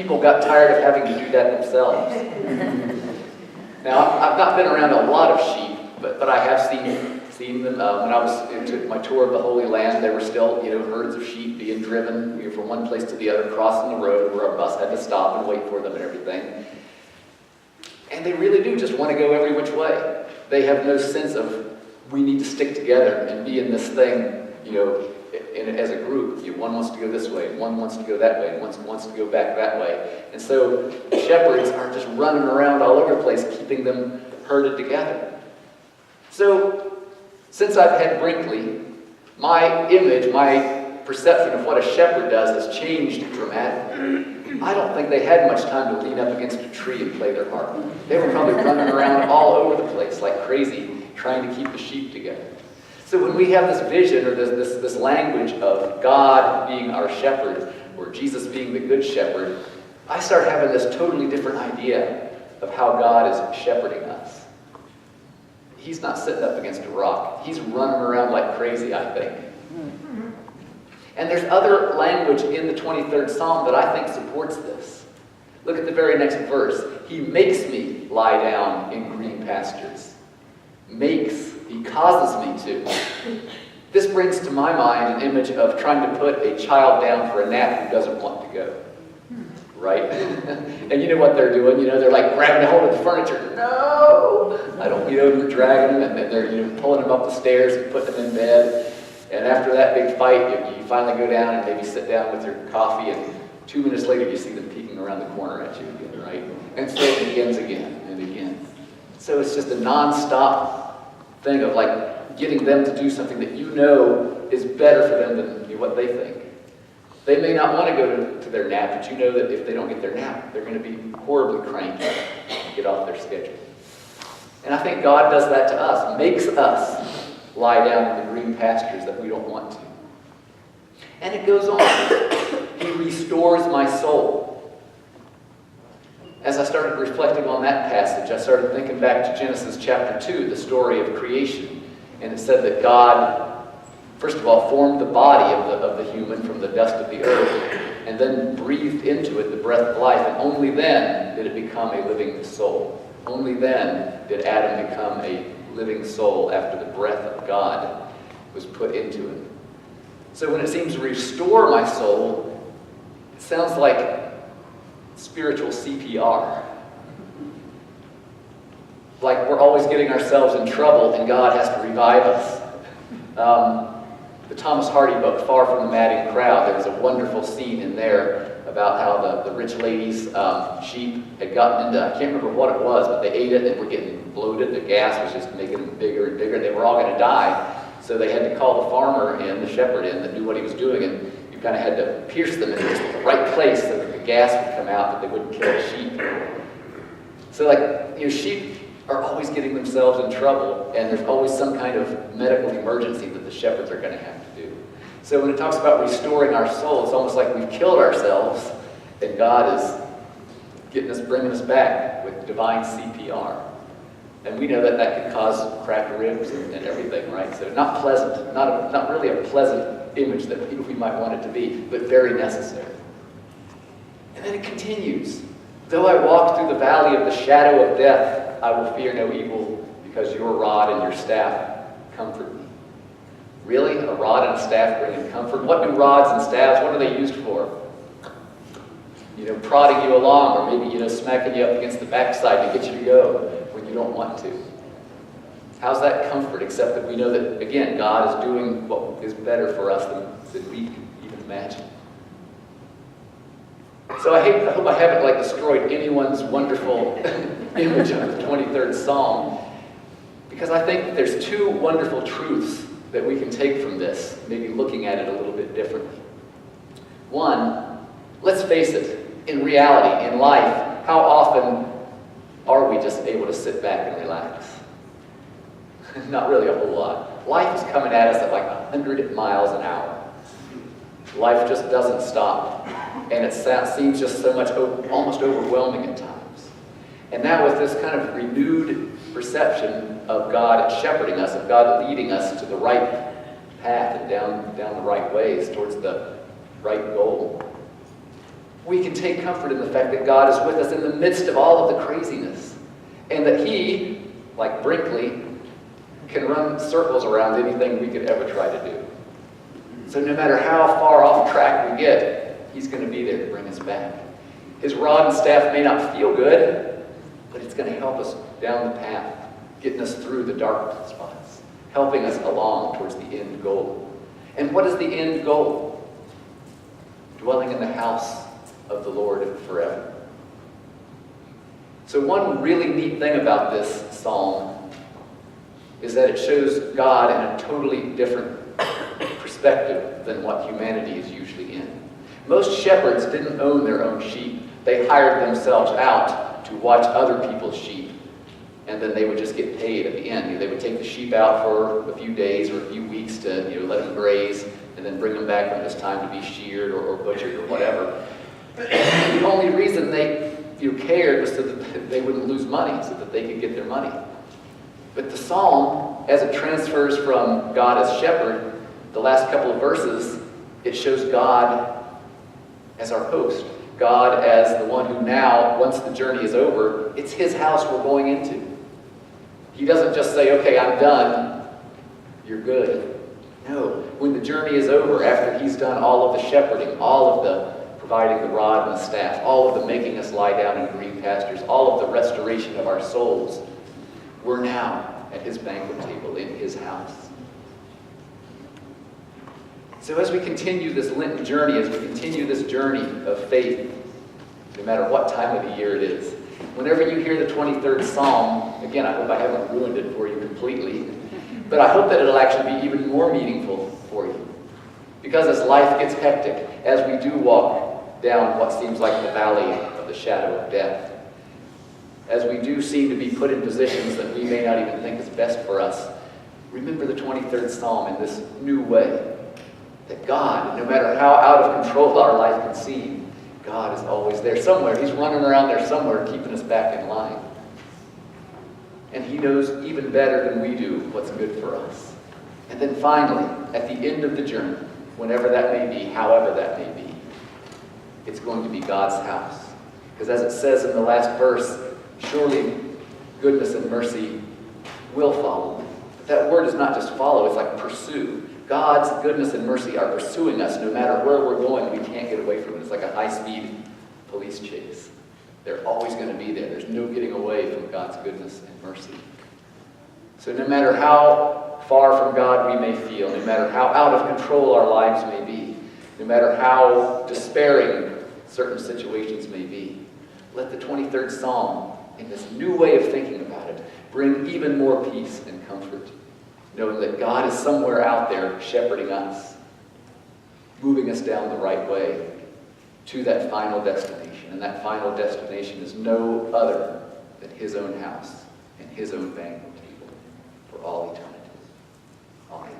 people got tired of having to do that themselves. Now, I've not been around a lot of sheep, but I have seen them. When I took my tour of the Holy Land, there were still, herds of sheep being driven from one place to the other, crossing the road where our bus had to stop and wait for them and everything. And they really do just want to go every which way. They have no sense of, we need to stick together and be in this thing, as a group. One wants to go this way, one wants to go that way, one wants to go back that way. And so shepherds are just running around all over the place, keeping them herded together. So, since I've had Brinkley, my image, my perception of what a shepherd does has changed dramatically. I don't think they had much time to lean up against a tree and play their harp. They were probably running around all over the place like crazy, trying to keep the sheep together. So when we have this vision or this language of God being our shepherd, or Jesus being the good shepherd, I start having this totally different idea of how God is shepherding us. He's not sitting up against a rock. He's running around like crazy, I think. And there's other language in the 23rd Psalm that I think supports this. Look at the very next verse. He makes me lie down in green pastures. He causes me to. This brings to my mind an image of trying to put a child down for a nap who doesn't want to go. Right? And you know what they're doing? They're like grabbing a hold of the furniture. No! They're dragging them and they're pulling them up the stairs and putting them in bed. And after that big fight, you finally go down and maybe sit down with your coffee, and 2 minutes later you see them peeking around the corner at you again, right? And so it begins again and again. So it's just a non-stop thing of like getting them to do something that is better for them than what they think. They may not want to go to their nap, but you know that if they don't get their nap, they're going to be horribly cranky and get off their schedule. And I think God does that to us, makes us lie down in the green pastures that we don't want to. And it goes on. He restores my soul. As I started reflecting on that passage, I started thinking back to Genesis chapter 2, the story of creation. And it said that God, first of all, formed the body of the human from the dust of the earth, and then breathed into it the breath of life, and only then did it become a living soul. Only then did Adam become a living soul after the breath of God was put into it. So when it seems to restore my soul, it sounds like spiritual CPR. Like we're always getting ourselves in trouble and God has to revive us. The Thomas Hardy book, Far from the Madding Crowd, there was a wonderful scene in there about how the rich lady's sheep had gotten into, I can't remember what it was, but they ate it and were getting bloated. The gas was just making them bigger and bigger. They were all going to die. So they had to call the farmer in, the shepherd in, that knew what he was doing, and you kind of had to pierce them in just the right place so that the gas would come out, that they wouldn't kill the sheep. So sheep are always getting themselves in trouble, and there's always some kind of medical emergency that the shepherds are going to have to do. So when it talks about restoring our soul, it's almost like we've killed ourselves, and God is bringing us back with divine CPR. And we know that could cause cracked ribs and everything, right? So not pleasant, not really a pleasant image that we might want it to be, but very necessary. And then it continues. Though I walk through the valley of the shadow of death, I will fear no evil, because your rod and your staff comfort me. Really? A rod and a staff bringing comfort? What do rods and staffs, what are they used for? Prodding you along, or maybe, smacking you up against the backside to get you to go when you don't want to. How's that comfort, except that we know that, again, God is doing what is better for us than we can even imagine. So I hope I haven't destroyed anyone's wonderful image of the 23rd Psalm, because I think that there's two wonderful truths that we can take from this, maybe looking at it a little bit differently. One, let's face it, in reality, in life, how often are we just able to sit back and relax? Not really a whole lot. Life is coming at us at 100 miles an hour. Life just doesn't stop. And it seems just so much, almost overwhelming at times. And now with this kind of renewed perception of God shepherding us, of God leading us to the right path and down the right ways towards the right goal, we can take comfort in the fact that God is with us in the midst of all of the craziness, and that He, like Brinkley, can run circles around anything we could ever try to do. So no matter how far off track we get, He's going to be there to bring us back. His rod and staff may not feel good, but it's going to help us down the path, getting us through the dark spots, helping us along towards the end goal. And what is the end goal? Dwelling in the house of the Lord forever. So one really neat thing about this psalm is that it shows God in a totally different perspective than what humanity is usually in. Most shepherds didn't own their own sheep. They hired themselves out to watch other people's sheep, and then they would just get paid at the end. They would take the sheep out for a few days or a few weeks to let them graze, and then bring them back when it was time to be sheared or butchered or whatever. The only reason they cared was so that they wouldn't lose money, so that they could get their money. But the psalm, as it transfers from God as shepherd, the last couple of verses, it shows God as our host. God as the one who now, once the journey is over, it's His house we're going into. He doesn't just say, okay, I'm done, you're good. No, when the journey is over, after He's done all of the shepherding, all of the providing the rod and the staff, all of the making us lie down in green pastures, all of the restoration of our souls, we're now at His banquet table in His house. So as we continue this Lenten journey, as we continue this journey of faith, no matter what time of the year it is, whenever you hear the 23rd Psalm, again, I hope I haven't ruined it for you completely, but I hope that it'll actually be even more meaningful for you. Because as life gets hectic, as we do walk down what seems like the valley of the shadow of death, as we do seem to be put in positions that we may not even think is best for us, remember the 23rd Psalm in this new way. That God, no matter how out of control our life can seem, God is always there somewhere. He's running around there somewhere, keeping us back in line. And He knows even better than we do what's good for us. And then finally, at the end of the journey, whenever that may be, however that may be, it's going to be God's house. Because as it says in the last verse, surely goodness and mercy will follow me. But that word is not just follow, it's like pursue. God's goodness and mercy are pursuing us no matter where we're going. We can't get away from it. It's like a high-speed police chase. They're always going to be there. There's no getting away from God's goodness and mercy. So no matter how far from God we may feel, no matter how out of control our lives may be, no matter how despairing certain situations may be, let the 23rd Psalm, in this new way of thinking about it, bring even more peace and comfort, knowing that God is somewhere out there shepherding us, moving us down the right way to that final destination. And that final destination is no other than His own house and His own banquet table for all eternity. Amen.